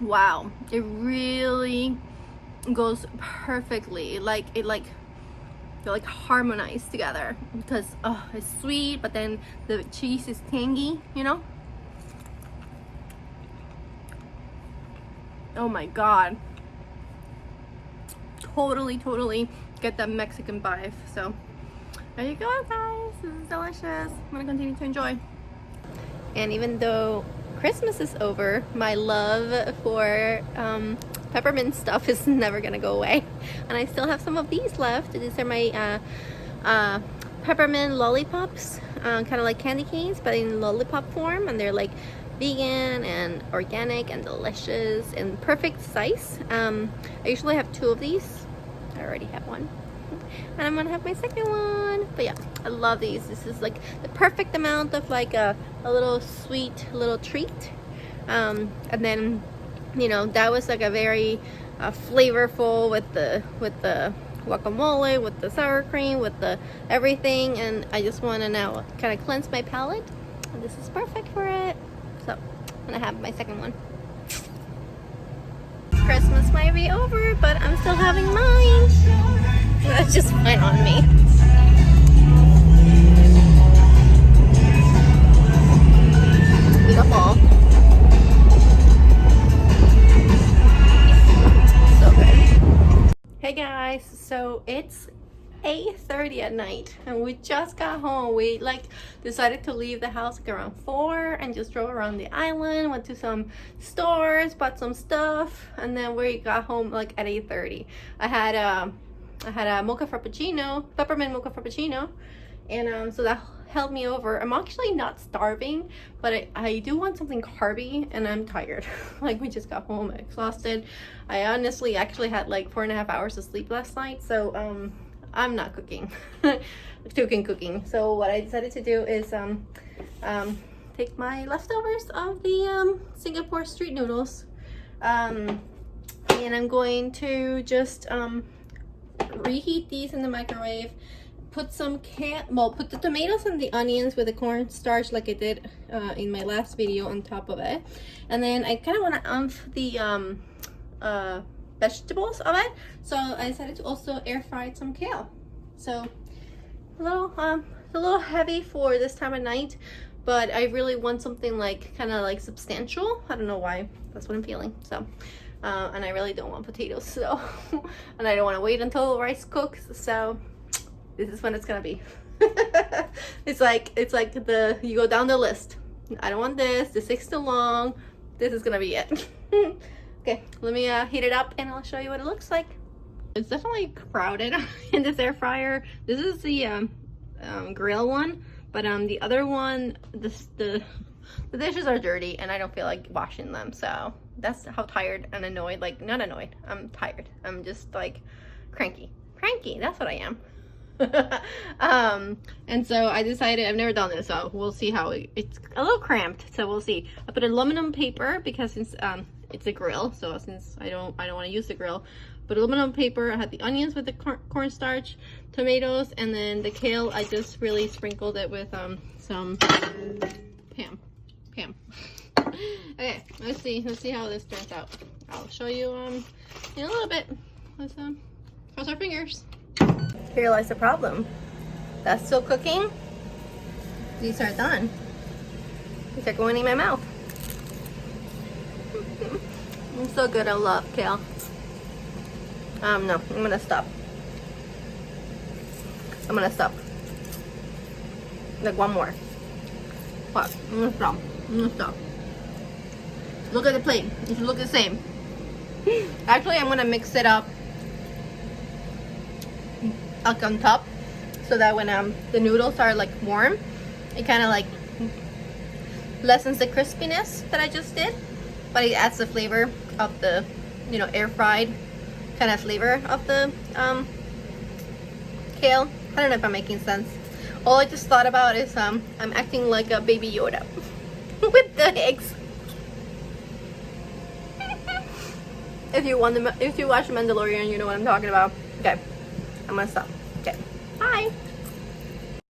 Wow, it really goes perfectly. Like it like they're like harmonized together because it's sweet, but then the cheese is tangy, you know. Oh my god, totally get that Mexican vibe. So there you go, guys. This is delicious. I'm gonna continue to enjoy. And even though Christmas is over, my love for peppermint stuff is never gonna go away, and I still have some of these left. These are my peppermint lollipops, kind of like candy canes but in lollipop form, and they're like vegan and organic and delicious and perfect size. I usually have 2 of these. I already have one, and I'm gonna have my second one. But yeah, I love these. This is like the perfect amount of like a little sweet little treat. And then, you know, that was like a very flavorful with the guacamole, with the sour cream, with the everything, and I just want to now kind of cleanse my palate, and this is perfect for it. So I'm gonna have my second one. Christmas might be over, but I'm still having mine. That's just fine on me. Beautiful. So good. Hey guys, so it's 8:30 at night and we just got home. We like decided to leave the house like around 4 and just drove around the island, went to some stores, bought some stuff, and then we got home like at 8:30. I had a mocha frappuccino, peppermint mocha frappuccino, and so that held me over. I'm actually not starving, but I do want something carby, and I'm tired. Like, we just got home exhausted. I honestly actually had like 4.5 hours of sleep last night, so I'm not cooking. cooking. So what I decided to do is take my leftovers of the Singapore street noodles, and I'm going to just reheat these in the microwave. Put some put the tomatoes and the onions with the cornstarch like I did in my last video on top of it, and then I kind of want to the vegetables of it, so I decided to also air fry some kale. So a little heavy for this time of night, but I really want something like kind of like substantial. I don't know why, that's what I'm feeling. So and I really don't want potatoes, so and I don't want to wait until rice cooks, so this is when it's gonna be. it's like you go down the list. I don't want this takes too long. This is gonna be it. Okay, let me heat it up and I'll show you what it looks like. It's definitely crowded in this air fryer. This is the grill one, but the other one, the dishes are dirty and I don't feel like washing them, so that's how tired and annoyed, like not annoyed, I'm tired. I'm just like cranky, that's what I am. And so I decided, I've never done this, so we'll see how it's a little cramped, so we'll see. I put aluminum paper because since it's a grill, so since I don't want to use the grill, but aluminum paper. I had the onions with the cornstarch, tomatoes, and then the kale. I just really sprinkled it with some Pam. Okay, let's see how this turns out. I'll show you in a little bit. Let's cross our fingers. Here lies the problem. That's still cooking. These are done. These are going in my mouth. I'm so good. I love kale. No, I'm gonna stop. Like one more. What? I'm gonna stop. Look at the plate. It should look the same. Actually, I'm gonna mix it up on top, so that when the noodles are like warm, it kind of like lessens the crispiness that I just did, but it adds the flavor of the, you know, air fried kind of flavor of the kale. I don't know if I'm making sense. All I just thought about is I'm acting like a baby Yoda with the eggs. If you watch The Mandalorian, you know what I'm talking about. Okay, I'm gonna stop. Okay, bye.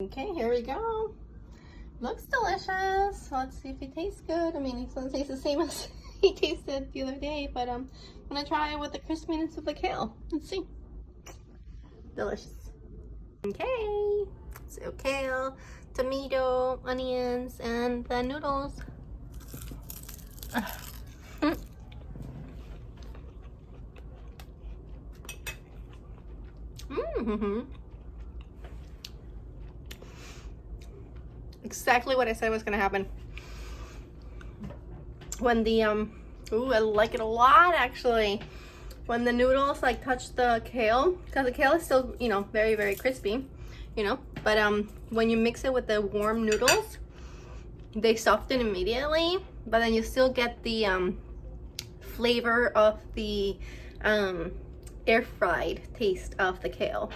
Okay, here we go. Looks delicious. Let's see if it tastes good. I mean, it's gonna taste the same as already tasted the other day, but I'm gonna try it with the crispiness of the kale. Let's see. Delicious. Okay, so kale, tomato, onions, and the noodles. Exactly what I said was gonna happen. When the ooh, I like it a lot actually. When the noodles like touch the kale, because the kale is still, you know, very, very crispy, you know, but when you mix it with the warm noodles, they soften immediately, but then you still get the flavor of the air fried taste of the kale.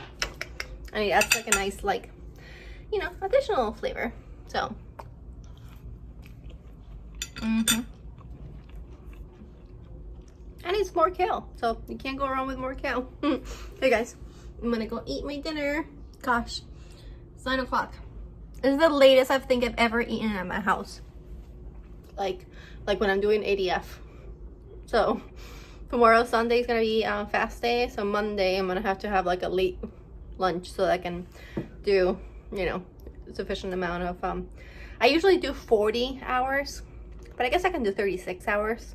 I mean, that's like a nice, like, you know, additional flavor. So and it's more kale, so you can't go wrong with more kale. Hey guys, I'm gonna go eat my dinner. Gosh, it's 9 o'clock. This is the latest I think I've ever eaten at my house. Like when I'm doing ADF. So tomorrow, Sunday, is gonna be fast day. So Monday, I'm gonna have to have like a late lunch so that I can do, you know, sufficient amount of. I usually do 40 hours, but I guess I can do 36 hours.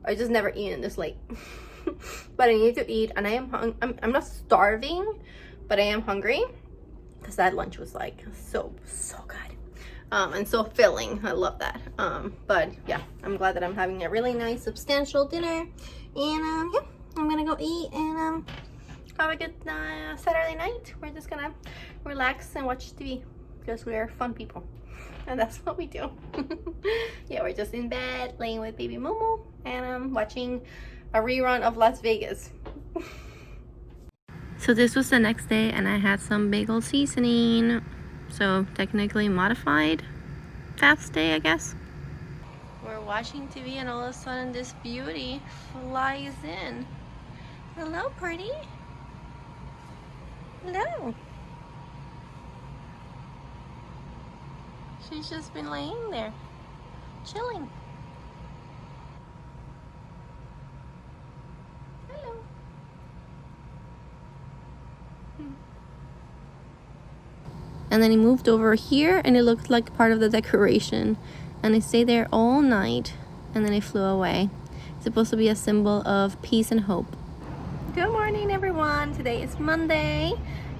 I just never eaten this late. But I need to eat, and I am I'm not starving, but I am hungry because that lunch was like so good and so filling. I love that. But yeah, I'm glad that I'm having a really nice substantial dinner, and yeah, I'm gonna go eat and have a good Saturday night. We're just gonna relax and watch TV because we're fun people. And that's what we do. Yeah, we're just in bed playing with baby Momo and watching a rerun of Las Vegas. So this was the next day, and I had some bagel seasoning, so technically modified fast day, I guess. We're watching TV and all of a sudden this beauty flies in. Hello, pretty. Hello. She's just been laying there, chilling. Hello. And then he moved over here, and it looked like part of the decoration. And he stayed there all night, and then he flew away. It's supposed to be a symbol of peace and hope. Good morning, everyone. Today is Monday,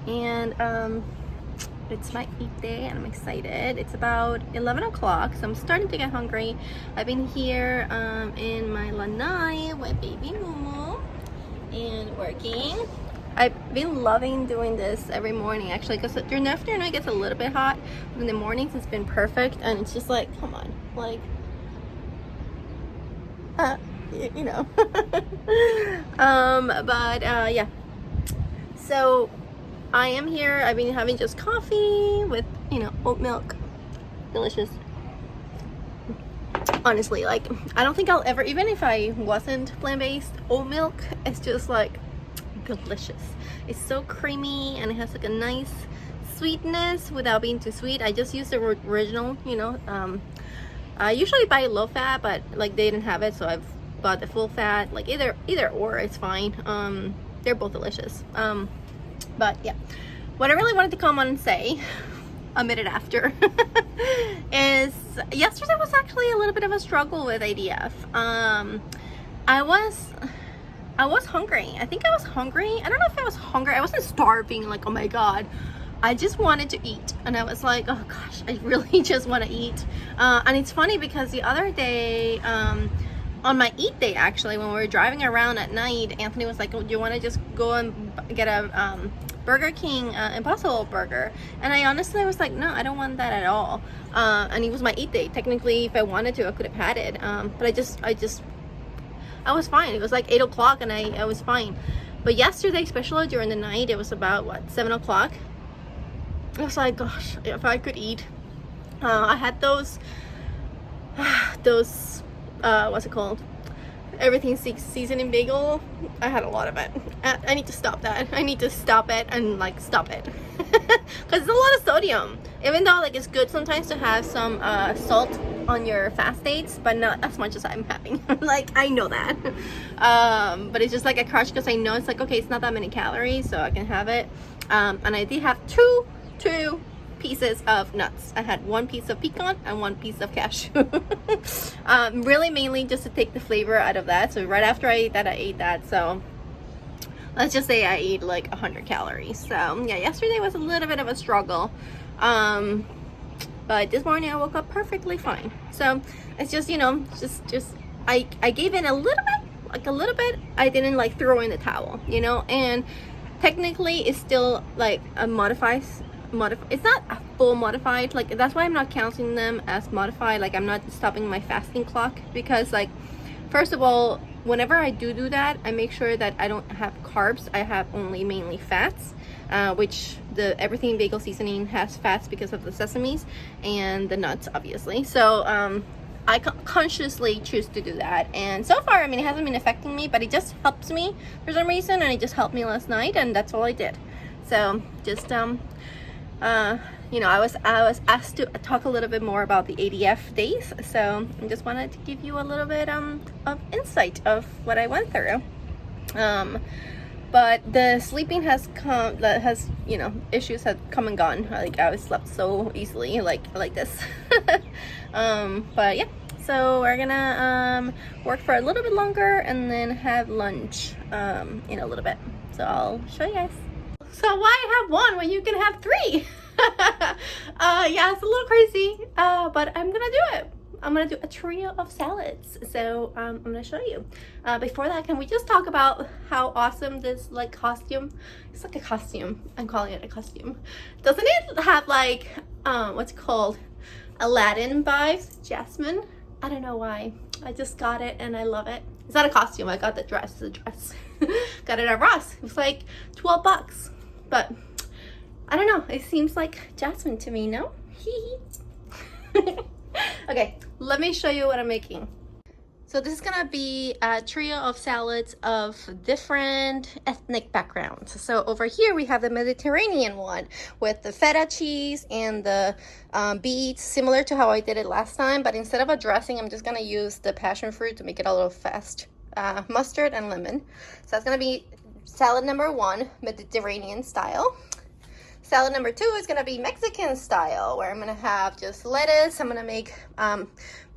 and it's my eat day, and I'm excited. It's about 11 o'clock, so I'm starting to get hungry. I've been here in my lanai with baby Momo and working. I've been loving doing this every morning, actually, because during the afternoon it gets a little bit hot, but in the mornings it's been perfect, and it's just like, come on, like, you know. Yeah. So I am here. I've been having just coffee with, you know, oat milk. Delicious. Honestly, like, I don't think I'll ever, even if I wasn't plant-based, oat milk is just like delicious. It's so creamy, and it has like a nice sweetness without being too sweet. I just use the original, you know. I usually buy low fat, but like they didn't have it, so I've bought the full fat. Like either or, it's fine. They're both delicious. But yeah, what I really wanted to come on and say a minute after is yesterday was actually a little bit of a struggle with ADF. I was hungry. I think I was hungry. I don't know if I was hungry. I wasn't starving, like, oh my god. I just wanted to eat, and I was like, oh gosh, I really just want to eat. And it's funny because the other day, on my eat day, actually, when we were driving around at night, Anthony was like, oh, do you want to just go and get a Burger King Impossible Burger? And I honestly was like, no, I don't want that at all. And it was my eat day. Technically, if I wanted to, I could have had it. But I was fine. It was like 8 o'clock, and I was fine. But yesterday, especially during the night, it was about, what, 7 o'clock? I was like, gosh, if I could eat. I had those what's it called? Everything seasoning bagel. I had a lot of it. I need to stop that. I need to stop it and like stop it. Because it's a lot of sodium. Even though like it's good sometimes to have some salt on your fast dates, but not as much as I'm having. Like, I know that. But it's just like a crush because I know it's like, okay, it's not that many calories, so I can have it. And I did have two pieces of nuts. I had one piece of pecan and one piece of cashew. Really mainly just to take the flavor out of that. So right after I ate that. So let's just say I ate like 100 calories. So yeah, yesterday was a little bit of a struggle. But this morning I woke up perfectly fine. So it's just, you know, just I gave in a little bit, like a little bit. I didn't like throw in the towel, you know, and technically it's still like a it's not a full modified, like that's why I'm not counting them as modified. Like I'm not stopping my fasting clock because, like, first of all, whenever I do that, I make sure that I don't have carbs. I have only mainly fats, which the everything bagel seasoning has fats because of the sesames and the nuts, obviously. So I consciously choose to do that, and so far, I mean, it hasn't been affecting me, but it just helps me for some reason, and it just helped me last night, and that's all I did. So just you know, I was asked to talk a little bit more about the ADF days, so I just wanted to give you a little bit of insight of what I went through. But the sleeping you know, issues have come and gone. Like I slept so easily, like this. But yeah, so we're gonna work for a little bit longer and then have lunch in a little bit. So I'll show you guys. So why have one when you can have three? Yeah, it's a little crazy, but I'm gonna do it. I'm gonna do a trio of salads. So I'm gonna show you. Before that, can we just talk about how awesome this like costume? It's like a costume. I'm calling it a costume. Doesn't it have like what's it called? Aladdin vibes? Jasmine? I don't know why. I just got it and I love it. It's not a costume. I got the dress. It's a dress. Got it at Ross. It was like 12 bucks. But I don't know. It seems like Jasmine to me, no? Okay, let me show you what I'm making. So this is gonna be a trio of salads of different ethnic backgrounds. So over here we have the Mediterranean one with the feta cheese and the beets, similar to how I did it last time, but instead of a dressing, I'm just gonna use the passion fruit to make it a little fast. Mustard and lemon. So that's gonna be salad number one, Mediterranean style. Salad number two is gonna be Mexican style, where I'm gonna have just lettuce. I'm gonna make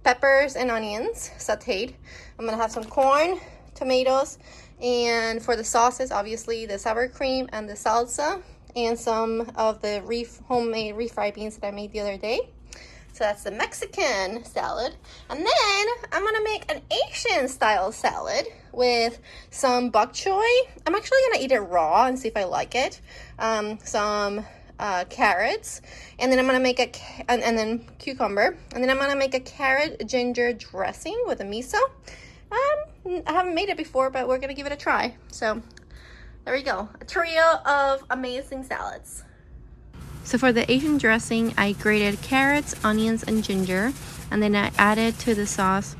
peppers and onions sauteed. I'm gonna have some corn, tomatoes, and for the sauces, obviously the sour cream and the salsa, and some of the homemade refried beans that I made the other day. So that's the Mexican salad. And then I'm gonna make an Asian style salad with some bok choy. I'm actually gonna eat it raw and see if I like it. Some carrots, and then I'm gonna make and then cucumber, and then I'm gonna make a carrot ginger dressing with a miso. I haven't made it before, but we're gonna give it a try. So there we go, a trio of amazing salads. So for the Asian dressing, I grated carrots, onions, and ginger, and then I added to the sauce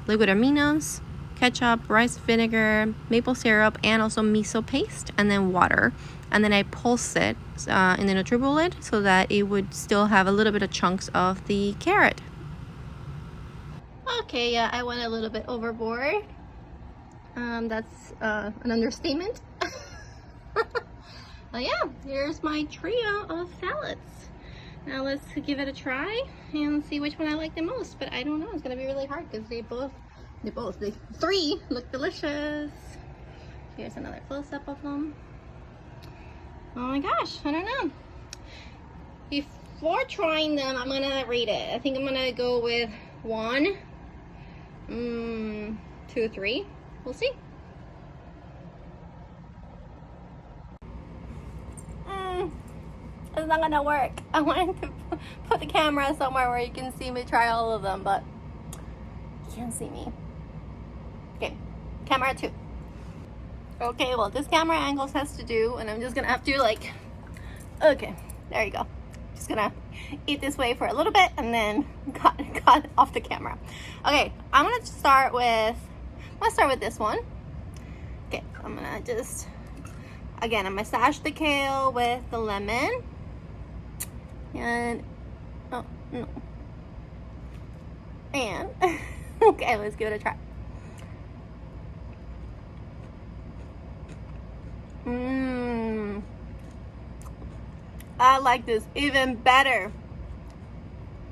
liquid aminos, ketchup, rice vinegar, maple syrup, and also miso paste, and then water. And then I pulsed it in the NutriBullet so that it would still have a little bit of chunks of the carrot. Okay, yeah, I went a little bit overboard. That's an understatement. But yeah, here's my trio of salads. Now let's give it a try and see which one I like the most. But I don't know, it's gonna be really hard because the three look delicious. Here's another close-up of them. Oh my gosh, I don't know. Before trying them, I'm gonna rate it. I think I'm gonna go with 1, 2, 3. We'll see. It's not gonna work. I wanted to put the camera somewhere where you can see me try all of them, but you can't see me. Okay, camera 2. Okay, well, this camera angles has to do, and I'm just gonna have to like, okay, there you go. Just gonna eat this way for a little bit and then cut off the camera. Okay, I'm gonna start with this one. Okay, I'm gonna just, again, I massage the kale with the lemon. And, oh, no. And okay, let's give it a try. I like this even better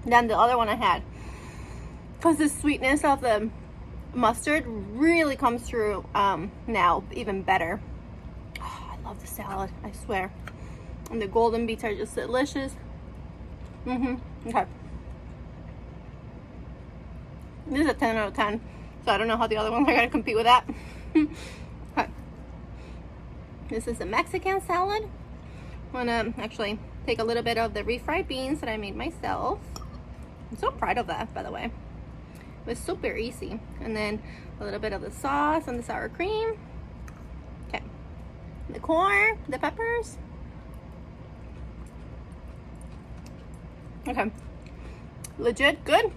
than the other one I had, because the sweetness of the mustard really comes through now even better. Oh, I love the salad, I swear. And the golden beets are just delicious. Okay. This is a 10 out of 10, so I don't know how the other ones are going to compete with that. Okay. This is a Mexican salad. I'm going to actually take a little bit of the refried beans that I made myself. I'm so proud of that, by the way. It was super easy. And then a little bit of the sauce and the sour cream. Okay. The corn, the peppers. Okay. Legit good.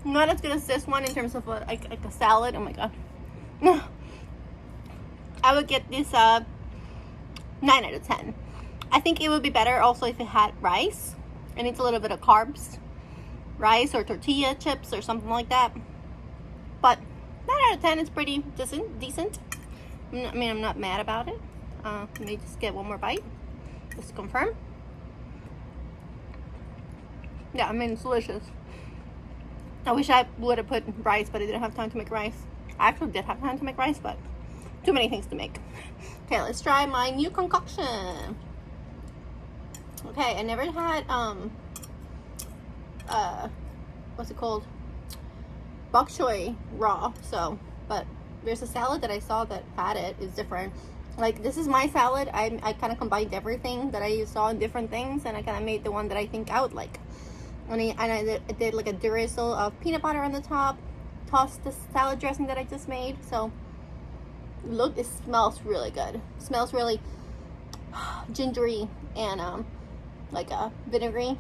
Not as good as this one in terms of like a salad. Oh my god. I would get this 9 out of 10. I think it would be better also if it had rice. It needs a little bit of carbs. Rice or tortilla chips or something like that. But 9 out of 10 is pretty decent. I mean, I'm not mad about it. Let me just get one more bite, just to confirm. Yeah, I mean, it's delicious. I wish I would have put rice, but I didn't have time to make rice. I actually did have time to make rice, but too many things to make. Okay, let's try my new concoction. Okay, I never had what's it called, bok choy raw. So, but there's a salad that I saw that had it. It's different. Like, this is my salad. I kind of combined everything that I saw in different things, and I kind of made the one that I think I would like. And I did like a drizzle of peanut butter on the top, tossed the salad dressing that I just made. So look, it smells really good. It smells really gingery and like a vinegary.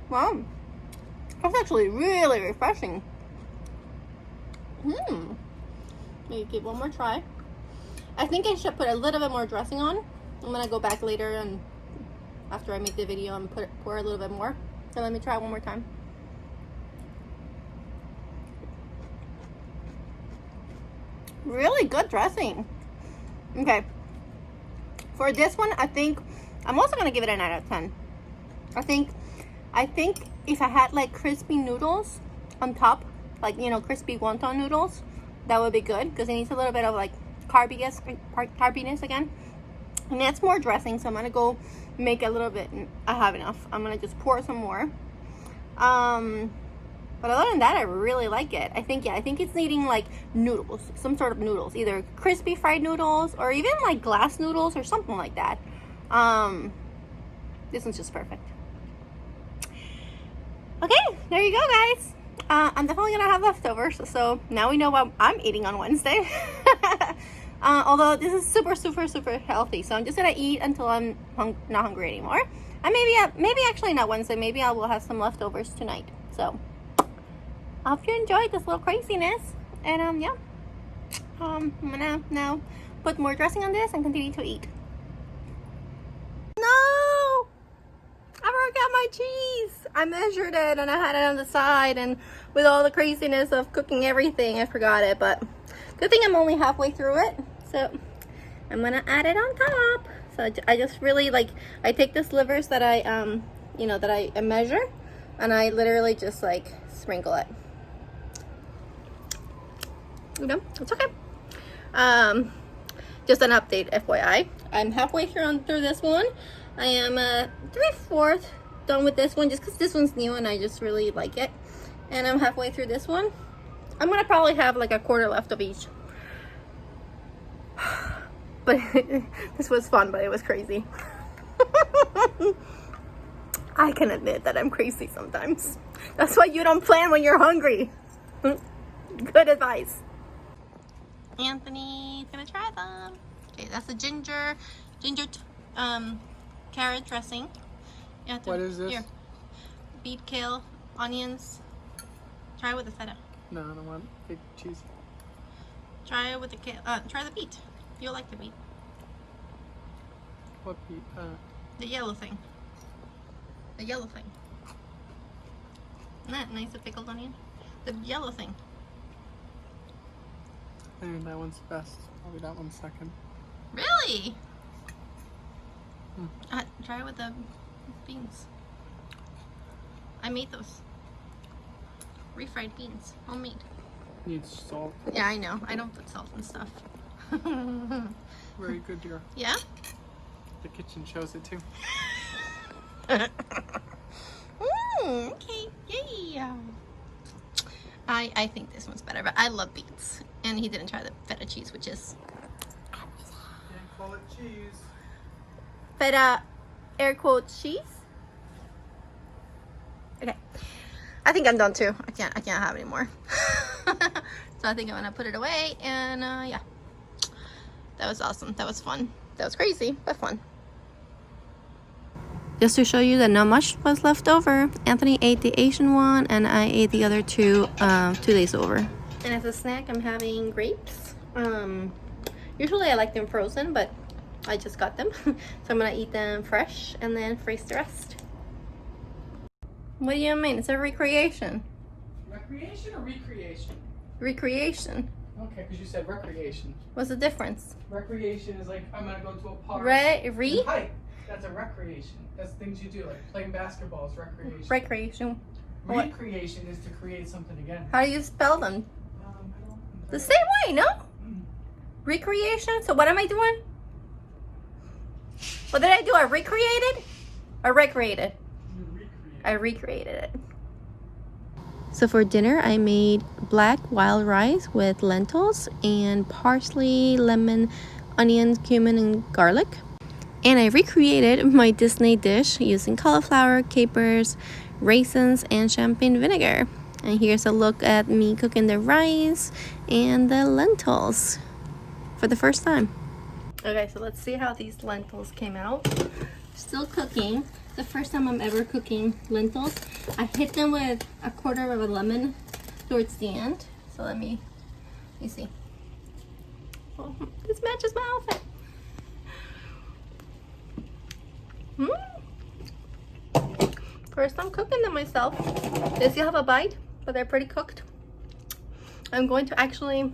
Wow, that's actually really refreshing. Let me give one more try. I think I should put a little bit more dressing on. I'm gonna go back later and after I make the video and pour a little bit more. So let me try one more time. Really good dressing. Okay, for this one, I think I'm also gonna give it a 9 out of 10. I think if I had like crispy noodles on top, like, you know, crispy wonton noodles, that would be good, because it needs a little bit of like carbiness again. And that's more dressing, so I'm gonna go make a little bit. I have enough. I'm gonna just pour some more. But other than that, I really like it. I think it's needing like noodles, some sort of noodles, either crispy fried noodles or even like glass noodles or something like that. This one's just perfect. Okay, there you go, guys. I'm definitely gonna have leftovers, so now we know what I'm eating on Wednesday. Although this is super healthy, so I'm just gonna eat until I'm not hungry anymore. And maybe actually not Wednesday. Maybe I will have some leftovers tonight. So I hope you enjoyed this little craziness. And yeah, I'm gonna now put more dressing on this and continue to eat. No, I forgot my cheese. I measured it and I had it on the side, and with all the craziness of cooking everything, I forgot it. But good thing I'm only halfway through it, so I'm gonna add it on top. So I just really like, I take the slivers that I you know, that I measure, and I literally just like sprinkle it. You know, it's okay. Just an update, FYI. I'm halfway through this one. I am 3/4 done with this one, just because this one's new and I just really like it. And I'm halfway through this one. I'm gonna probably have like a quarter left of each. But this was fun, but it was crazy. I can admit that I'm crazy sometimes. That's why you don't plan when you're hungry. Good advice. Anthony's gonna try them. Okay, that's the ginger carrot dressing. Anthony, what is this? Here. Beet, kale, onions. Try it with the feta. No, I don't want big cheese. Try it with the kale. Try the beet. You'll like the beet. What beet? The yellow thing. The yellow thing. Isn't that nice, a pickled onion? The yellow thing. I think that one's best. Probably that one's second. Really? Try it with the beans. I made those. Refried beans. Homemade. Needs salt. Yeah, I know. I don't put salt and stuff. Very good, dear. Yeah? The kitchen shows it too. Okay. Yay! I think this one's better, but I love beets. And he didn't try the feta cheese, which is... Can't call it cheese. Feta, air quote, cheese. Okay. I think I'm done too. I can't have any more. So I think I'm gonna put it away, and yeah. That was awesome. That was fun. That was crazy, but fun. Just to show you that not much was left over. Anthony ate the Asian one, and I ate the other two 2 days over. And as a snack, I'm having grapes. Usually I like them frozen, but I just got them. So I'm gonna eat them fresh and then freeze the rest. What do you mean? It's a recreation. Recreation or recreation? Recreation. Okay, because you said recreation. What's the difference? Recreation is like, I'm gonna go to a park. Re? Hike. That's a recreation. That's things you do, like playing basketball is recreation. Recreation. Recreation is to create something again. How do you spell them? I don't The same way, no? Recreation? So what am I doing? What did I do? I recreated? Or recreated? I recreated it. So for dinner, I made black wild rice with lentils and parsley, lemon, onions, cumin, and garlic. And I recreated my Disney dish using cauliflower, capers, raisins, and champagne vinegar. And here's a look at me cooking the rice and the lentils for the first time. Okay, so let's see how these lentils came out. Still cooking. The first time I'm ever cooking lentils. I hit them with 1/4 of a lemon towards the end. So let me see. Oh, this matches my outfit. First time cooking them myself. They still have a bite, but they're pretty cooked. I'm going to actually,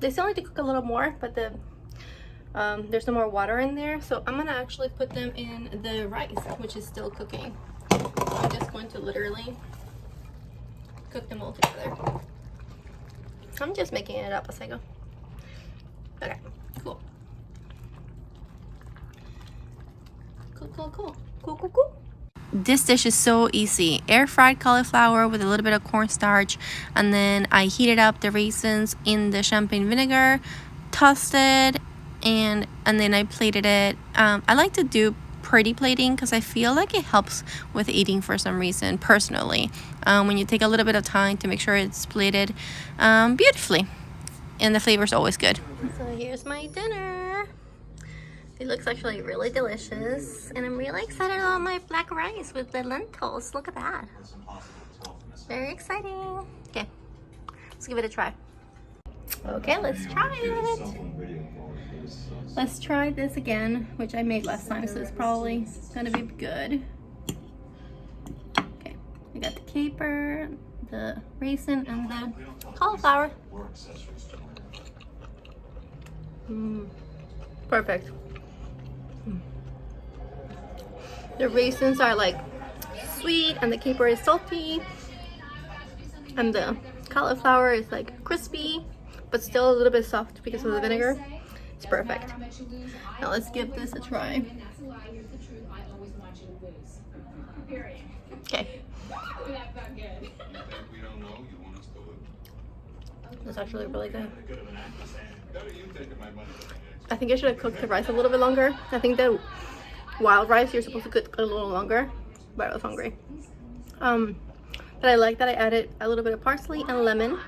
they still need to cook a little more, but there's some more water in there. So I'm gonna actually put them in the rice, which is still cooking. I'm just going to literally cook them all together. I'm just making it up as I go. Okay, cool. Cool. This dish is so easy. Air fried cauliflower with a little bit of cornstarch, and then I heated up the raisins in the champagne vinegar, toasted, and then I plated it. I like to do pretty plating because I feel like it helps with eating for some reason personally. When you take a little bit of time to make sure it's plated beautifully, and the flavor is always good. So here's my dinner. It looks actually really delicious, and I'm really excited about my black rice with the lentils. Look at that. Very exciting. Okay, let's give it a try. Okay, let's try it. Let's try this again, which I made last time, so it's probably gonna be good. Okay, I got the caper, the raisin, and the cauliflower. Perfect. The raisins are like sweet, and the caper is salty, and the cauliflower is like crispy, but still a little bit soft because of the vinegar. It's perfect. Now let's give this a try. Okay. That's actually really good. I think I should have cooked the rice a little bit longer. I think the wild rice you're supposed to cook a little longer, but I was hungry. But I like that I added a little bit of parsley and lemon.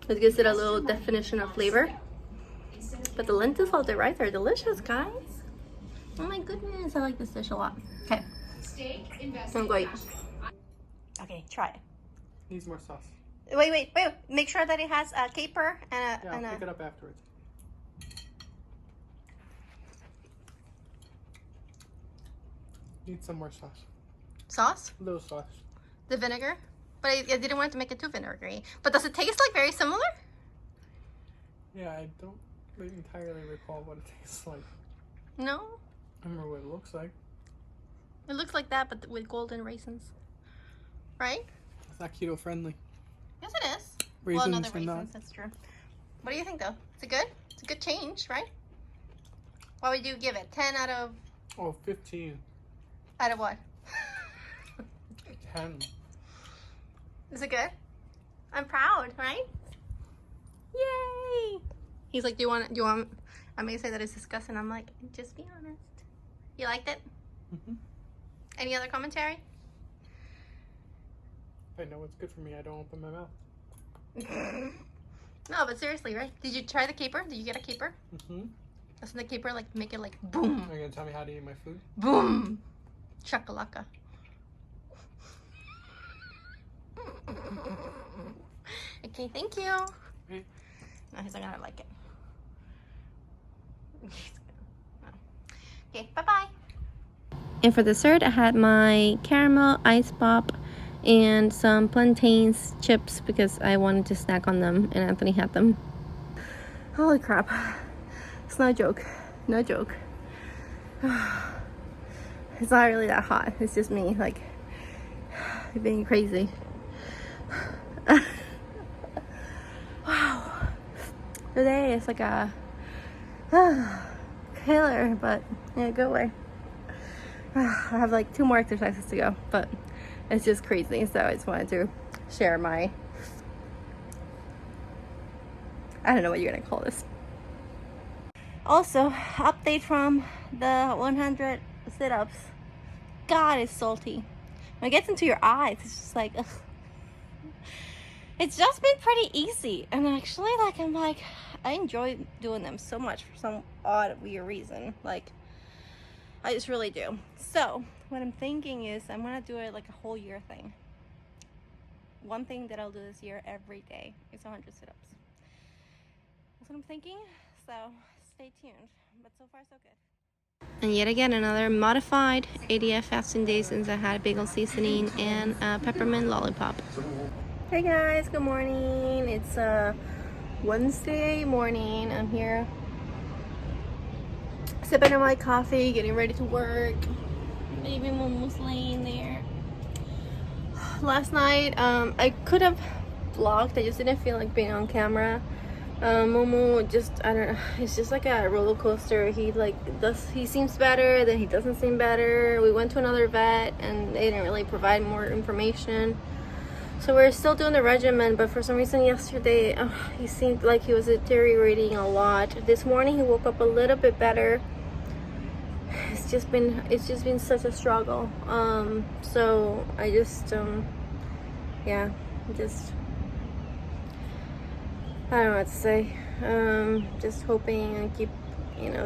It gives it a little definition of flavor. But the lentils of the rice are delicious, guys. Oh my goodness, I like this dish a lot. Okay, I'm going. Okay, try it. Needs more sauce. Wait. Make sure that it has a caper and Yeah, I'll pick it up afterwards. Need some more sauce. sauce? A little sauce. The vinegar? But I didn't want to make it too vinegary. But does it taste like very similar? Yeah, I don't entirely recall what it tastes like. No? I remember what it looks like. It looks like that, but with golden raisins. Right? It's not keto friendly. Yes, it is. Raisins well, another are not. raisins, that's true. What do you think, though? Is it good? It's a good change, right? What would you give it? 10 out of... Oh, 15. Out of what? 10. Is it good? I'm proud, right? Yay! He's like, do you want, I may say that it's disgusting. I'm like, just be honest. You liked it? Mm-hmm. Any other commentary? I know it's good for me. I don't open my mouth. No, but seriously, right? Did you try the caper? Did you get a caper? Mm-hmm. Doesn't the caper like make it like boom? Are you gonna tell me how to eat my food? Boom! Chakalaka. Okay, thank you. Okay. No, he's not gonna like it. Okay, bye-bye. And for dessert, I had my caramel ice pop and some plantains chips because I wanted to snack on them, and Anthony had them. Holy crap. It's no joke. No joke. It's not really that hot. It's just me, like, being crazy. Wow. Today is like a killer, but in a good way. I have like 2 more exercises to go, but it's just crazy. So I just wanted to share my, I don't know what you're gonna call this. Also, update from the 100 sit-ups. God, it's salty. When it gets into your eyes, it's just like, ugh. It's just been pretty easy, and actually, like, I'm like, I enjoy doing them so much for some odd, weird reason. Like, I just really do. So what I'm thinking is I'm gonna do it like a whole year thing. One thing that I'll do this year every day is 100 sit-ups. That's what I'm thinking. So stay tuned. But so far so good. And yet again, another modified ADF fasting day since I had bagel seasoning and a peppermint lollipop. Hey guys, good morning. It's Wednesday morning. I'm here sipping on my coffee, getting ready to work. Baby Momo's laying there. Last night, I could have vlogged. I just didn't feel like being on camera. Momo just, I don't know, it's just like a roller coaster. He seems better, then he doesn't seem better. We went to another vet and they didn't really provide more information. So we're still doing the regimen, but for some reason yesterday, he seemed like he was deteriorating a lot. This morning he woke up a little bit better. It's just been such a struggle. So I just, yeah, I don't know what to say. Just hoping and keep,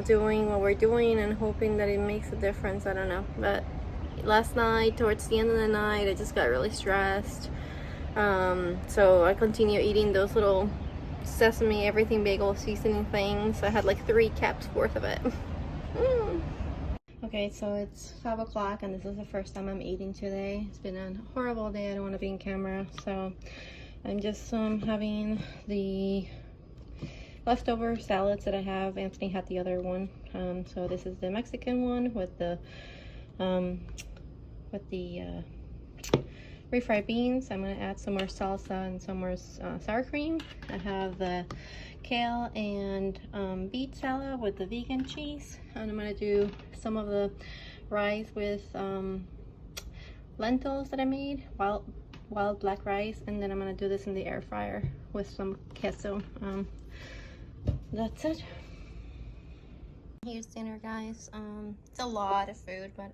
doing what we're doing and hoping that it makes a difference. I don't know. But last night, towards the end of the night, I just got really stressed. So I continue eating those little sesame everything bagel seasoning things. I had like 3 caps worth of it. Okay, so it's 5 o'clock and this is the first time I'm eating today. It's been a horrible day. I don't want to be in camera, so I'm just having the leftover salads that I have. Anthony had the other one. So this is the Mexican one with the refried beans. I'm gonna add some more salsa and some more sour cream. I have the kale and beet salad with the vegan cheese, and I'm gonna do some of the rice with lentils that I made, wild black rice, and then I'm gonna do this in the air fryer with some queso. That's it. Here's dinner, guys. It's a lot of food, but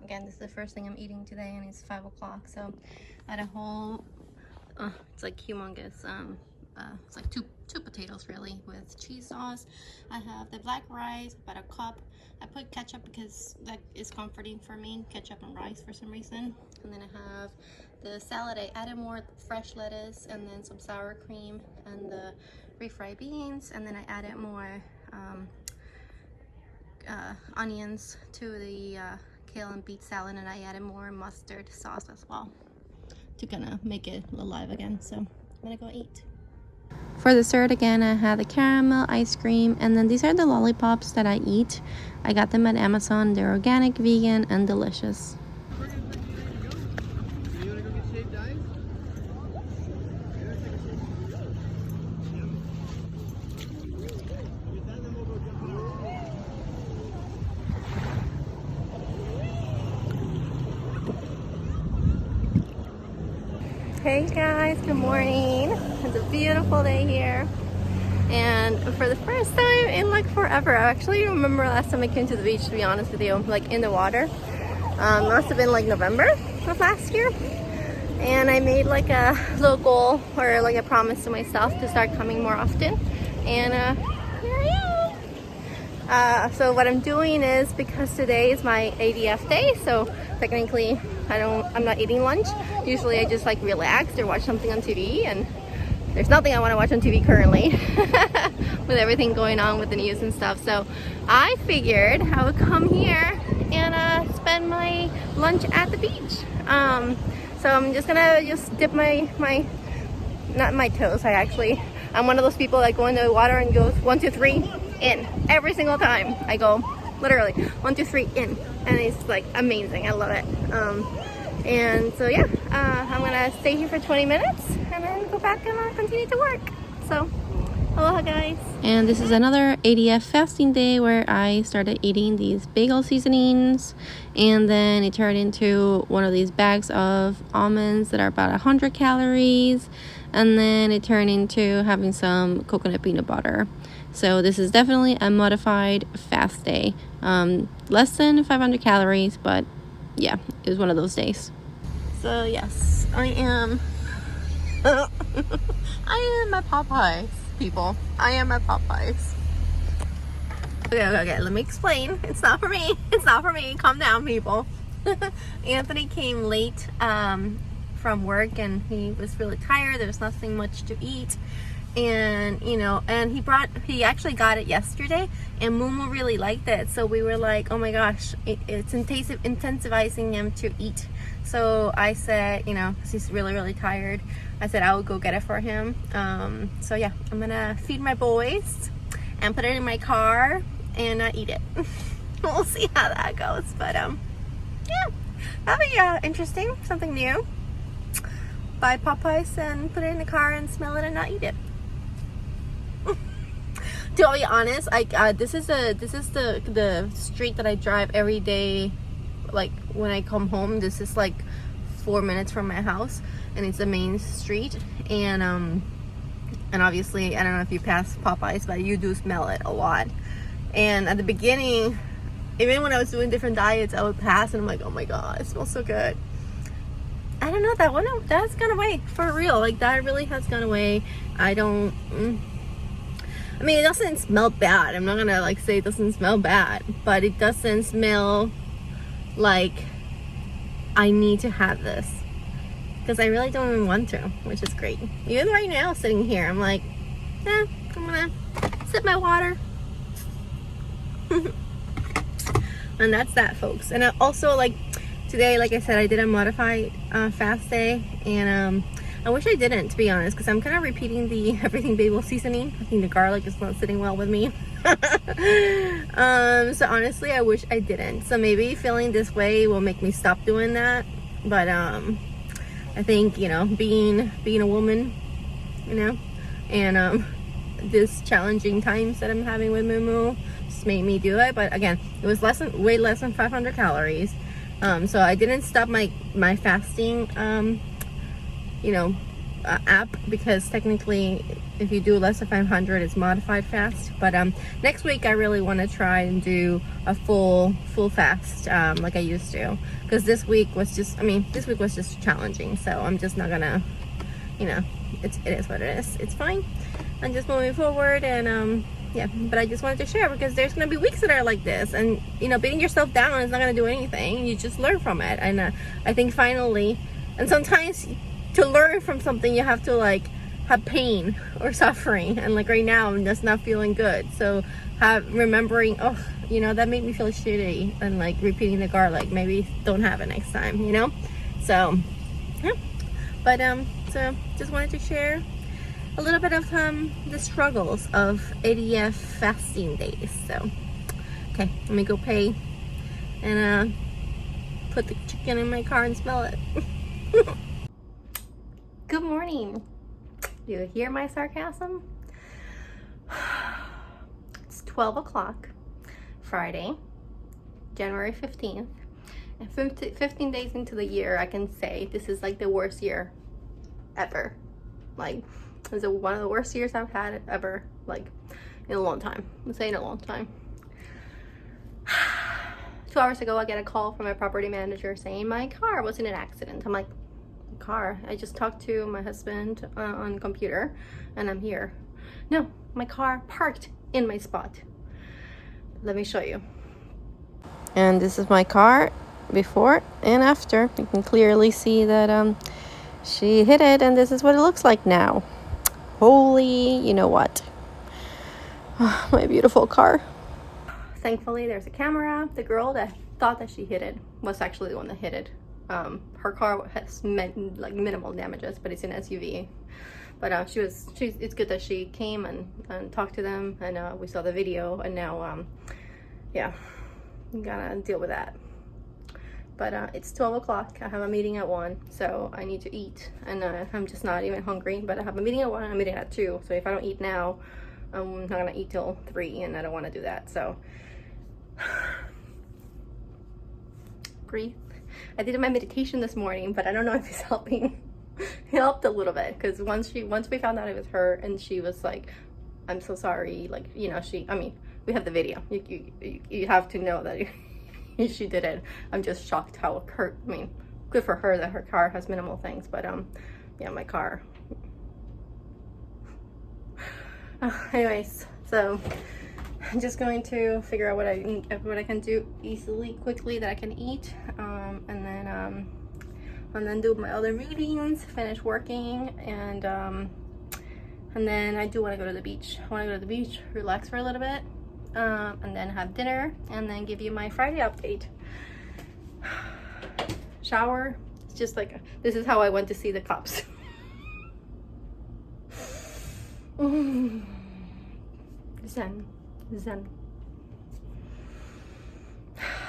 again, this is the first thing I'm eating today, and it's 5 o'clock. So I had a whole, it's like humongous. It's like two potatoes really with cheese sauce. I have the black rice, about a cup. I put ketchup because that is comforting for me, ketchup and rice for some reason. And then I have the salad. I added more fresh lettuce and then some sour cream and the refried beans, and then I added more onions to the kale and beet salad, and I added more mustard sauce as well to kind of make it alive again. So I'm gonna go eat. For dessert, again, I had the caramel ice cream, and then these are the lollipops that I eat. I got them at Amazon. They're organic, vegan, and delicious. Hey guys, good morning. It's a beautiful day here, and for the first time in like forever, I actually remember last time I came to the beach, to be honest with you, like in the water. Must have been like November of last year, and I made like a little goal or like a promise to myself to start coming more often, and here I am. So what I'm doing is, because today is my ADF day, so technically I'm not eating lunch. Usually I just like relax or watch something on TV, and there's nothing I want to watch on TV currently with everything going on with the news and stuff. So I figured I would come here and spend my lunch at the beach. So I'm just gonna dip not my toes. I'm one of those people that go into the water and goes 1, 2, 3 in every single time. I go literally 1, 2, 3 in, and it's like amazing. I love it. And so yeah, I'm gonna stay here for 20 minutes and then go back and continue to work. So aloha guys. And this is another ADF fasting day where I started eating these bagel seasonings, and then it turned into one of these bags of almonds that are about 100 calories, and then it turned into having some coconut peanut butter. So this is definitely a modified fast day. Less than 500 calories, but yeah, it was one of those days. So yes, I am I am at Popeyes, people. I am at Popeyes. Okay, let me explain. It's not for me. It's not for me. Calm down, people. Anthony came late from work, and he was really tired. There was nothing much to eat. And and he actually got it yesterday, and Mumu really liked it, so we were like, oh my gosh, it's intensivizing him to eat. So I said, because he's really tired, I said I would go get it for him. So yeah, I'm gonna feed my boys and put it in my car and eat it. We'll see how that goes, but yeah, that'll be interesting, something new. Buy Popeyes and put it in the car and smell it and not eat it. To be honest, this is the street that I drive every day. Like when I come home, this is like 4 minutes from my house, and it's the main street. And obviously, I don't know if you pass Popeyes, but you do smell it a lot. And at the beginning, even when I was doing different diets, I would pass and I'm like, oh my god, it smells so good. I don't know, that's gone away for real. Like that really has gone away. I mean, it doesn't smell bad. I'm not gonna like say it doesn't smell bad, but it doesn't smell like I need to have this, because I really don't even want to, which is great. Even right now, sitting here, I'm like, I'm gonna sip my water. And that's that, folks. And also, like today, like I said, I did a modified fast day, and I wish I didn't, to be honest, because I'm kind of repeating the everything bagel seasoning. I think the garlic is not sitting well with me. So honestly, I wish I didn't. So maybe feeling this way will make me stop doing that. But I think, being a woman, and this challenging times that I'm having with Mumu just made me do it. But again, it was way less than 500 calories. So I didn't stop my fasting app, because technically if you do less than 500, it's modified fast. But next week I really want to try and do a full fast like I used to, because this week was just challenging. So I'm just not gonna, it is what it is. It's fine. I'm just moving forward, and yeah, but I just wanted to share, because there's gonna be weeks that are like this, and beating yourself down is not gonna do anything. You just learn from it. And I think finally, and sometimes to learn from something, you have to like have pain or suffering, and like right now I'm just not feeling good. So remembering, oh, you know, that made me feel shitty, and like repeating the garlic, maybe don't have it next time, you know. So yeah, but so just wanted to share a little bit of the struggles of ADF fasting days. So okay, let me go pay and put the chicken in my car and smell it. Good morning. Do you hear my sarcasm? It's 12 o'clock, Friday, January 15th. And 15 days into the year, I can say this is like the worst year ever. Like, this is one of the worst years I've had ever, like, in a long time. I'm saying a long time. 2 hours ago, I get a call from my property manager saying my car was in an accident. I'm like, car? I just talked to my husband on computer and I'm here. No, my car parked in my spot. Let me show you. And this is my car before and after. You can clearly see that she hit it, and this is what it looks like now. Holy, you know what? My beautiful car. Thankfully, there's a camera. The girl that thought that she hit it was actually the one that hit it. Her car has like minimal damages, but it's an SUV. But it's good that she came and talked to them, and we saw the video, and now yeah, I'm gonna deal with that. But it's 12 o'clock. I have a meeting at 1, so I need to eat, and I'm just not even hungry. But I have a meeting at 1 and a meeting at 2, so if I don't eat now, I'm not gonna eat till 3, and I don't want to do that. So breathe. I did my meditation this morning, but I don't know if it's helping. It helped a little bit, because once we found out it was her, and she was like, I'm so sorry, like, you know, I mean, we have the video. You have to know that she did it. I'm just shocked how I mean, good for her that her car has minimal things, but yeah, my car. Anyways, so I'm just going to figure out what I can do easily, quickly, that I can eat, and then do my other meetings, finish working, and then I do want to go to the beach. I want to go to the beach, relax for a little bit, and then have dinner, and then give you my Friday update. Shower. It's just like, this is how I went to see the cops. Zen.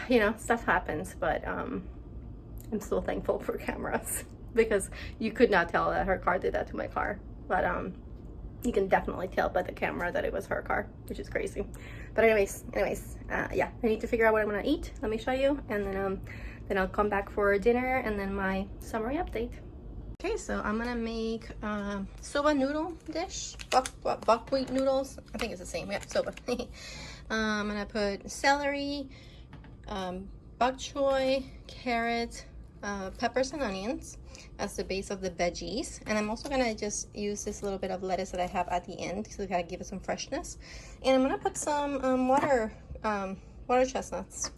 You know, stuff happens, but I'm still thankful for cameras, because you could not tell that her car did that to my car, but you can definitely tell by the camera that it was her car, which is crazy. But anyways, yeah, I need to figure out what I'm gonna eat. Let me show you, and then I'll come back for dinner, and then my summary update. Okay, so I'm gonna make soba noodle dish, buckwheat noodles. I think it's the same. Yeah, soba. I'm gonna put celery, bok choy, carrot, peppers and onions as the base of the veggies, and I'm also gonna just use this little bit of lettuce that I have at the end to kind of give it some freshness. And I'm gonna put some water chestnuts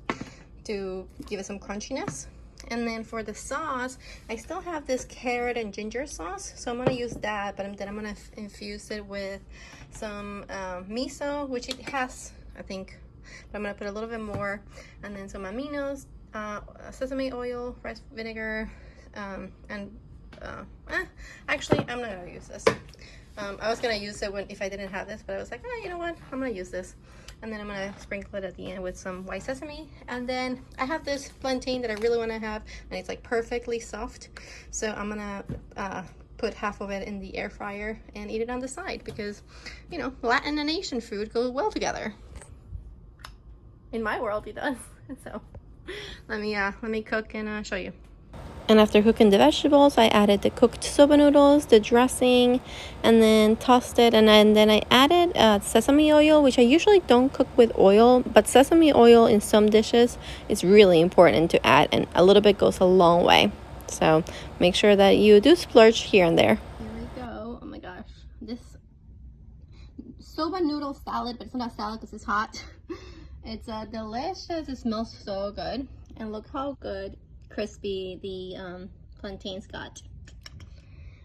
to give it some crunchiness. And then for the sauce, I still have this carrot and ginger sauce, so I'm gonna use that, but then I'm gonna infuse it with some miso, which it has, I think, but I'm gonna put a little bit more, and then some aminos, sesame oil, rice vinegar, and actually I'm not gonna use this. I was gonna use it if I didn't have this, but I was like, oh, you know what, I'm gonna use this. And then I'm gonna sprinkle it at the end with some white sesame. And then I have this plantain that I really wanna have, and it's like perfectly soft, so I'm gonna put half of it in the air fryer and eat it on the side, because, you know, Latin and Asian food go well together. In my world, it does. So let me cook and show you. And after cooking the vegetables, I added the cooked soba noodles, the dressing, and then tossed it. And then I added sesame oil, which I usually don't cook with oil, but sesame oil in some dishes is really important to add, and a little bit goes a long way. So make sure that you do splurge here and there. Here we go. Oh my gosh. This soba noodle salad, but it's not a salad because it's hot. It's delicious. It smells so good. And look how good crispy the plantains got.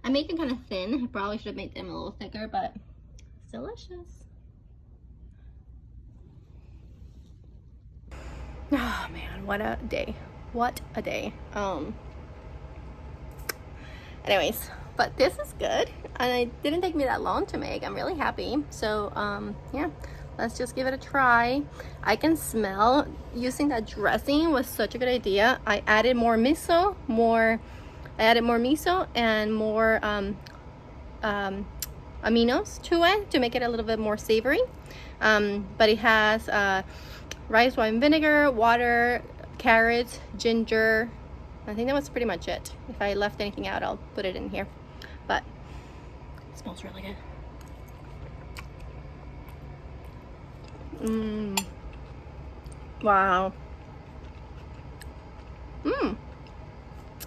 I made them kind of thin. I probably should have made them a little thicker, but it's delicious. Oh man, what a day. What a day. Anyways, but this is good. And it didn't take me that long to make. I'm really happy. So yeah, let's just give it a try. I can smell using that dressing was such a good idea. I added more miso, and more aminos to it to make it a little bit more savory. But it has rice wine vinegar, water, carrots, ginger. I think that was pretty much it. If I left anything out, I'll put it in here. But it smells really good. Wow.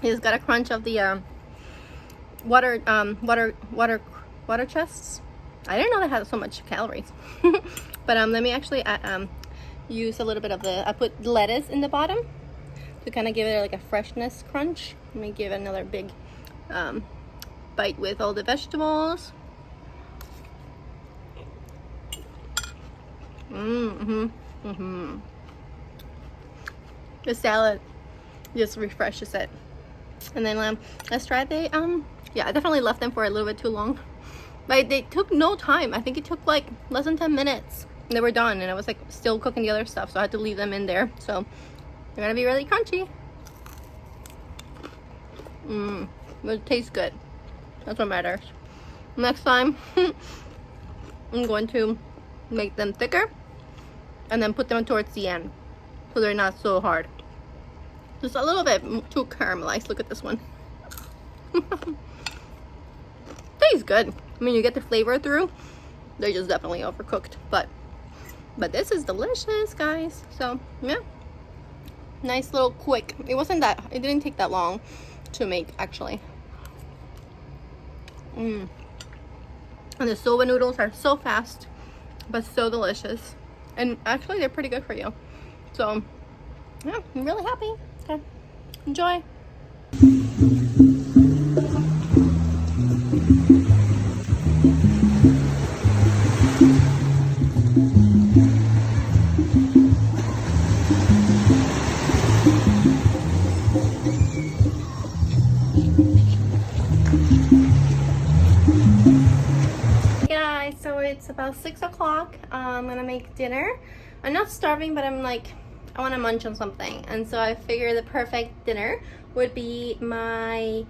It's got a crunch of the water chests. I didn't know they had so much calories. But let me actually use a little bit of I put lettuce in the bottom to kind of give it like a freshness crunch. Let me give it another big bite with all the vegetables. The salad just refreshes it. And then let's try the yeah, I definitely left them for a little bit too long, but they took no time. I think it took like less than 10 minutes. They were done, and I was like still cooking the other stuff, so I had to leave them in there. So they're gonna be really crunchy. But it tastes good. That's what matters. Next time I'm going to make them thicker and then put them towards the end so they're not so hard. Just a little bit too caramelized. Look at this one. Tastes good. I mean, you get the flavor through. They're just definitely overcooked, but this is delicious, guys. So yeah, nice little quick. It didn't take that long to make, actually. And the soba noodles are so fast but so delicious, and actually they're pretty good for you. So yeah, I'm really happy. Okay, enjoy. So it's about 6 o'clock. I'm gonna make dinner. I'm not starving, but I'm like, I want to munch on something, and so I figured the perfect dinner would be my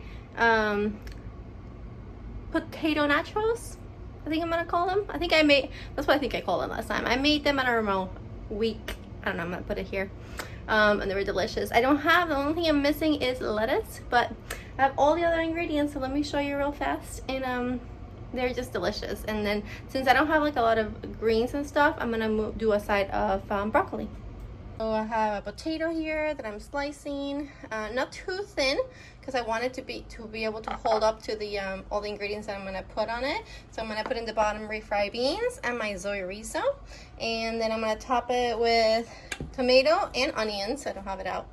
potato nachos. I think I'm gonna call them. That's what I think I called them last time. I made them, I don't know, week. I don't know, I'm gonna put it here. And they were delicious. The only thing I'm missing is lettuce, but I have all the other ingredients, so let me show you real fast. And they're just delicious. And then since I don't have like a lot of greens and stuff, I'm gonna do a side of broccoli. So I have a potato here that I'm slicing, not too thin, because I want it to be able to hold up to the all the ingredients that I'm gonna put on it. So I'm gonna put in the bottom refried beans and my chorizo, and then I'm gonna top it with tomato and onions. I don't have it out.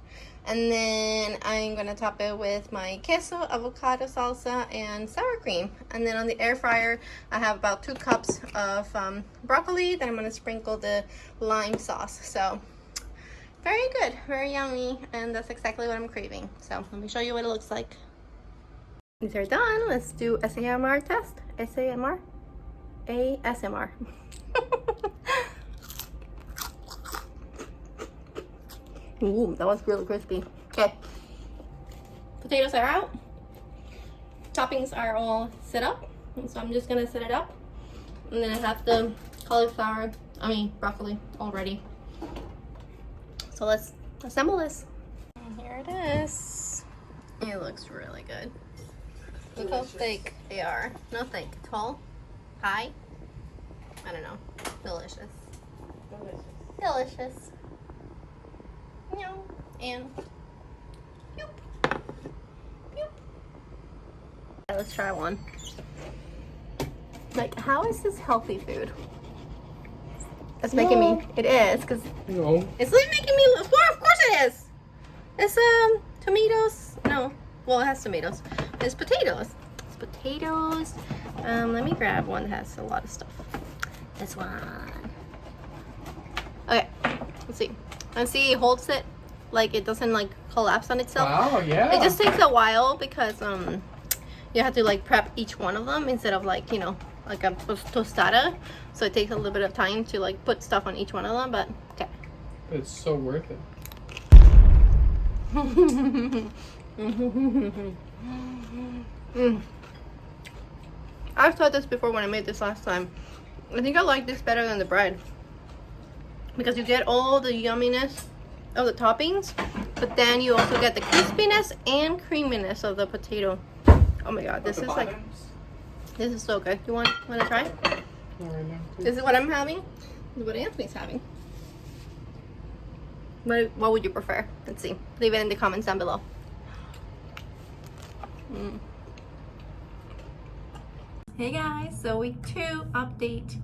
And then I'm gonna top it with my queso, avocado salsa, and sour cream. And then on the air fryer, I have about 2 cups of broccoli. Then I'm gonna sprinkle the lime sauce. So very good, very yummy, and that's exactly what I'm craving. So let me show you what it looks like. These are done. Let's do ASMR test. ASMR. Ooh, that was really crispy. Okay, potatoes are out. Toppings are all set up, and so I'm just gonna set it up. And then I have the broccoli already. So let's assemble this. And here it is. It looks really good. Look how thick they are. Not thick, tall, high. I don't know. Delicious. Delicious. And yoop, yoop. Let's try one. Like, how is this healthy food? It's making me. It is, because it's making me. Of course it is. It's tomatoes. No, well, it has tomatoes. It's potatoes. mashed potatoes. Let me grab one that has a lot of stuff. This one. Okay, let's see. And see, it holds it like it doesn't like collapse on itself. Wow, yeah. It just takes a while because you have to like prep each one of them instead of like, you know, like a tostada. So it takes a little bit of time to like put stuff on each one of them, but okay. It's so worth it. I've thought this before when I made this last time. I think I like this better than the bread because you get all the yumminess of the toppings, but then you also get the crispiness and creaminess of the potato. Oh my god, this is like, this is so good. You want to try? Not right now, This is what I'm having. This is what Anthony's having. What would you prefer? Let's see. Leave it in the comments down below. Hey guys, so week 2 update,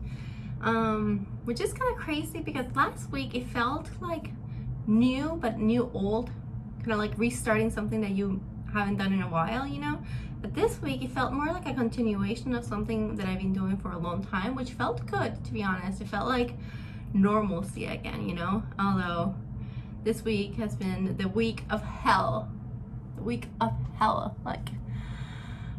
which is kind of crazy because last week it felt like new, but new old, kind of like restarting something that you haven't done in a while, you know. But this week it felt more like a continuation of something that I've been doing for a long time, which felt good, to be honest. It felt like normalcy again, you know, although this week has been the week of hell. The week of hell. Like,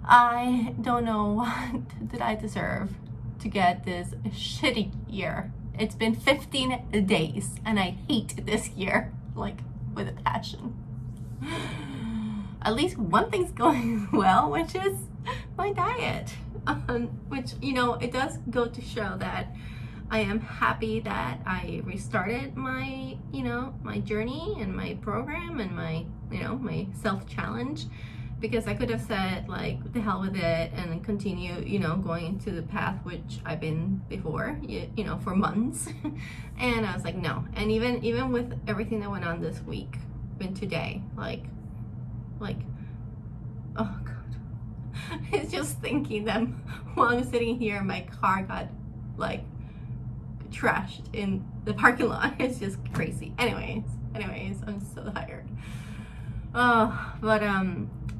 I don't know what did I deserve to get this shitty year. It's been 15 days and I hate this year, like, with a passion. At least one thing's going well, which is my diet. Which, you know, it does go to show that I am happy that I restarted my, you know, my journey and my program and my, you know, my self-challenge, because I could have said like, the hell with it and continue, you know, going into the path which I've been before, you know, for months. And I was like, no. And even with everything that went on this week, even today, like, oh God. It's just thinking that while I'm sitting here, my car got like trashed in the parking lot. It's just crazy. Anyways, I'm so tired. But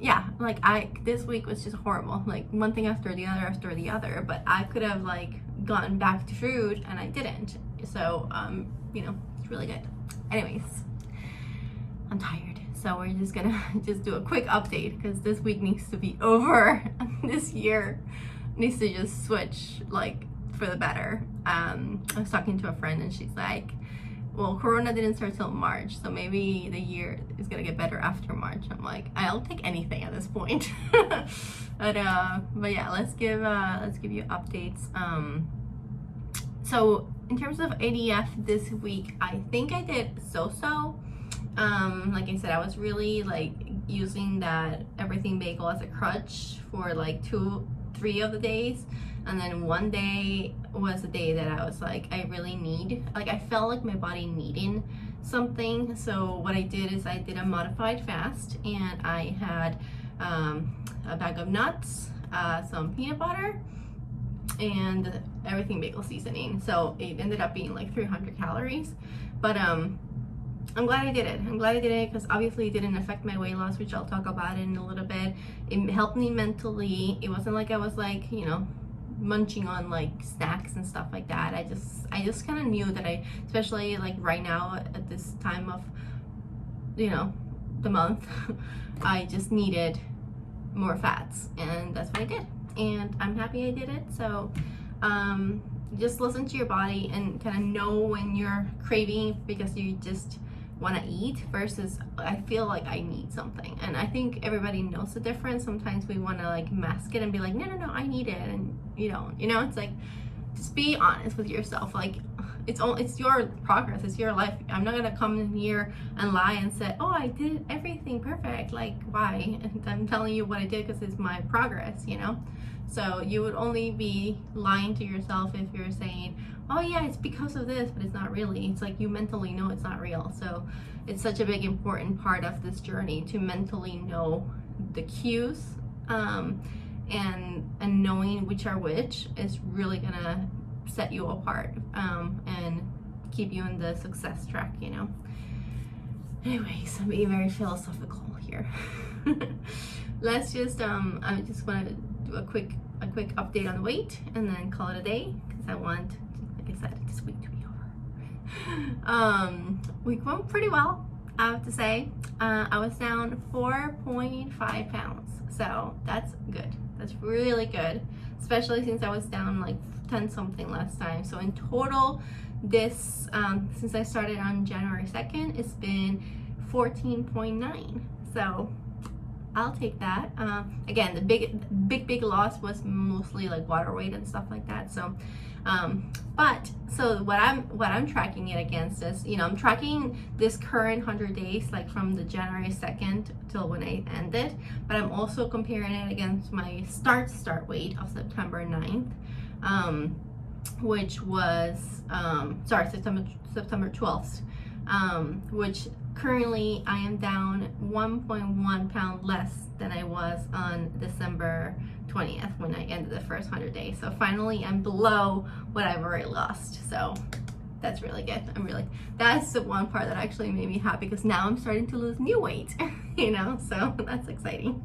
yeah, like this week was just horrible. Like one thing after the other, but I could have like gone back to food and I didn't. So you know, it's really good. Anyways, I'm tired. So we're just gonna do a quick update because this week needs to be over. This year needs to just switch like for the better. I was talking to a friend and she's like, well, Corona didn't start till March, so maybe the year is gonna get better after March. I'm like, I'll take anything at this point. but yeah, let's give you updates. So in terms of ADF this week, I think I did so-so. Like I said, I was really like using that everything bagel as a crutch for like 2-3 of the days, and then one day was a day that I was like, I really need, like I felt like my body needing something. So what I did is I did a modified fast, and I had a bag of nuts, some peanut butter, and everything bagel seasoning. So it ended up being like 300 calories, but I'm glad I did it. I'm glad I did it because obviously it didn't affect my weight loss, which I'll talk about in a little bit. It helped me mentally. It wasn't like I was like, you know, munching on like snacks and stuff like that. I just kind of knew that I, especially like right now at this time of, you know, the month, I just needed more fats, and that's what I did. And I'm happy I did it. So just listen to your body and kind of know when you're craving because you just want to eat versus I feel like I need something. And I think everybody knows the difference. Sometimes we want to like mask it and be like, no, I need it, and you don't, you know. It's like, just be honest with yourself. Like it's your progress, it's your life. I'm not gonna come in here and lie and say, oh, I did everything perfect. Like, why? And I'm telling you what I did because it's my progress, you know. So you would only be lying to yourself if you're saying, oh yeah, it's because of this, but it's not really. It's like you mentally know it's not real. So it's such a big important part of this journey to mentally know the cues, and knowing which are which is really gonna set you apart, and keep you in the success track, you know. Anyways, I'm being very philosophical here. Let's just I just want to do a quick update on the weight and then call it a day, because I want, like I said, this week to be over. Week went pretty well, I have to say. I was down 4.5 pounds, so that's good. That's really good, especially since I was down like 10 something last time. So in total, this since I started on January 2nd, it's been 14.9. So I'll take that. Again, the big loss was mostly like water weight and stuff like that. So so what I'm tracking it against is, you know, I'm tracking this current 100 days, like from the January 2nd till when I ended, but I'm also comparing it against my start weight of September 9th, which was September 12th, which currently I am down 1.1 pound less than I was on December 20th when I ended the first 100 days. So finally I'm below what I've already lost. So that's really good. That's the one part that actually made me happy, because now I'm starting to lose new weight, you know, so that's exciting.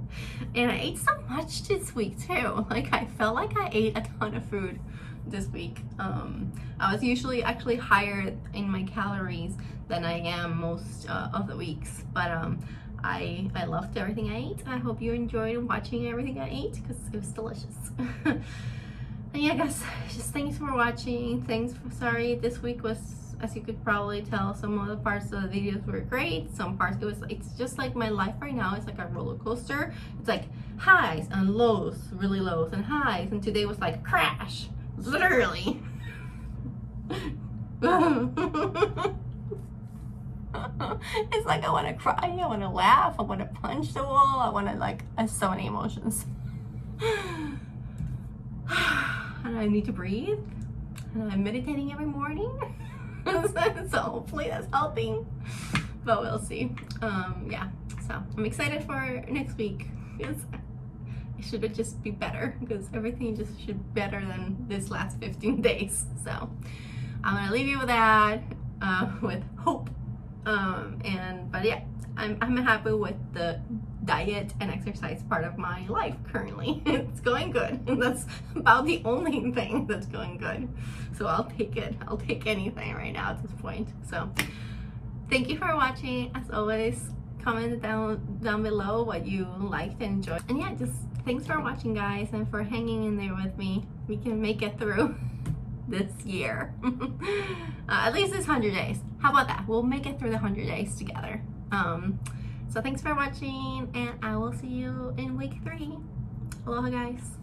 And I ate so much this week too. Like, I felt like I ate a ton of food this week. I was usually actually higher in my calories than I am most of the weeks, but I loved everything I ate. I hope you enjoyed watching everything I ate, because it was delicious. And yeah, guys, just thanks for watching. Sorry, this week was, as you could probably tell, some of the parts of the videos were great, some parts it's just like my life right now. It's like a roller coaster. It's like highs and lows, really lows, and highs, and today was like crash, literally. It's like I want to cry, I want to laugh, I want to punch the wall, I want to, like, I have so many emotions. And I need to breathe, and I'm meditating every morning. So hopefully that's helping, but we'll see. Yeah, so I'm excited for next week, because it should just be better, because everything just should be better than this last 15 days. So I'm gonna leave you with that, with hope. But yeah, I'm happy with the diet and exercise part of my life currently. It's going good. That's about the only thing that's going good. So I'll take it. I'll take anything right now at this point. So thank you for watching. As always, comment down below what you liked and enjoyed. And yeah, just thanks for watching, guys, and for hanging in there with me. We can make it through this year. At least this 100 days. How about that? We'll make it through the 100 days together. So thanks for watching, and I will see you in week 3. Aloha, guys.